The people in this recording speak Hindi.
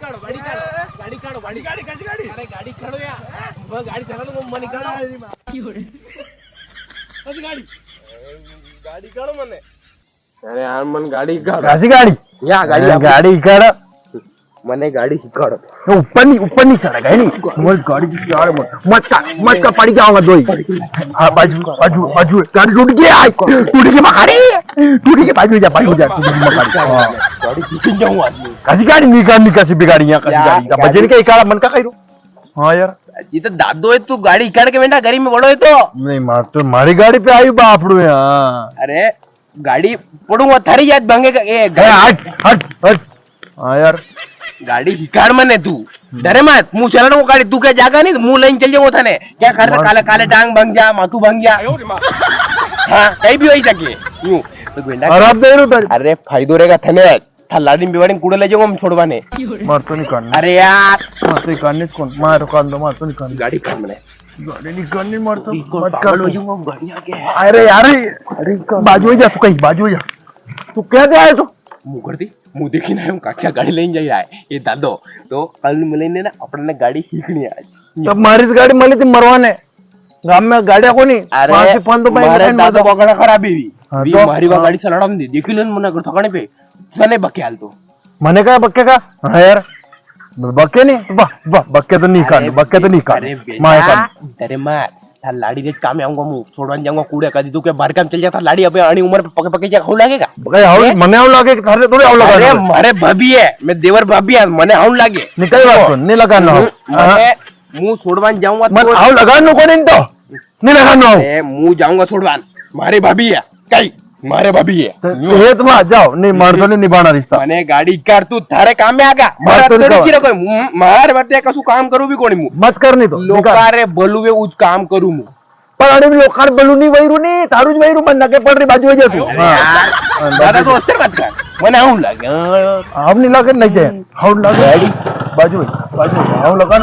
काढो गाडी काढो गाडी अरे गाडी काढो या मग गाडी चला ना मनी काढो गाडी काढो મને अरे यार मन गाडी काढो गाडी या गाडी काढ મને ગાડી શીખવાડો ऊपर चढ़ गए नहीं मोर गाड़ी की चार मत का पड़ जाऊंगा दो हाँ बाजू गाड़ी टूट गया बाजू जा गाड़ी खींच जाऊंगा कैसी गाड़ी कैसी बिगाड़ी यहाँ बजन के इकाड़ा मन का कही हाँ यार ये तो दादो है तू गाड़ी इकाड़ के बेटा गरीब में बड़ो है तो नहीं तो मारी गाड़ी पे आई बापड़ू यहाँ अरे गाड़ी पड़ूंगा थारी याद भांगेगा हट हाँ यार गाड़ी हिकाड़ मने तू डरे मत मुंह चलाना वो गाड़ी तू क्या जागा नहीं मुंह लाइन चल जाओ थाने क्या कर रहा काले काले टांग भांग जा माथू भांग जा हाँ कहीं भी हो सके यूं तो खराब दे रहा अरे फायदो रहेगा थाने था लाड़ी बिवाड़ी कूड़े ले जाऊंगा हम छोड़वाने मार तो नहीं करना अरे यार मार तो निकालने कौन मार कान दो मार तो निकालने गाड़ी काट मने गाड़ी निकालने मार तो मत कर लो जाऊंगा गाड़ी आगे अरे यार बाजू जा तू कहीं बाजू जा तू क्या गया है तू मुंह कर दी मुंह देखी ना हम काकिया गाड़ी लेने जा रहा है ये दादो तो कल मिले ने ना अपने गाड़ी सीखनी है आज तब मारी गाड़ी मली थी मरवाने गाम में गाड़िया कोनी अरे मारे दादो बगड़ा खराब है हाँ, भी तो मारी वा गाड़ी चलाड़ा दी देखी लो मना कर थकाने पे सने बके हाल तो मने का बक्के का हाँ यार बक्के नहीं बक्के तो नहीं काट मार अरे मार थार लाड़ी देख काम आऊंगा मुंह छोड़वान जाऊंगा कूड़े का दी तू क्या बाहर काम चल जाता लाड़ी अबे आनी उम्र पे पके पके जा खाऊ लागेगा मने आउं लागे थारे थोड़े आउं लगा अरे मारे भाभी है मैं देवर भाभी है मने आउं लागे निकल बात सुन नहीं लगाना मने मुंह छोड़वान जाऊंगा मत आउं लगानो कोनी तो नहीं लगानो ए मुंह जाऊंगा छोड़वान मारे भाभी है कई मारे भाभी है ये तुम आ जाओ नहीं मार तो नहीं निभाना रिश्ता मने गाड़ी कर तू थारे काम में आगा मार तो मार बते कसु काम करू भी कोणी मु मत करनी तो लोकारे बोलुवे उज काम करू मु पण आणि लोकारे बोलू नहीं वैरू नहीं थारूज वैरू मन नके पड़ रही बाजू वजह तू दादा तो अस्तर मत कर मने आऊं लागे हम नहीं लगे नहीं जाए हम लगे बाजू आऊं लगा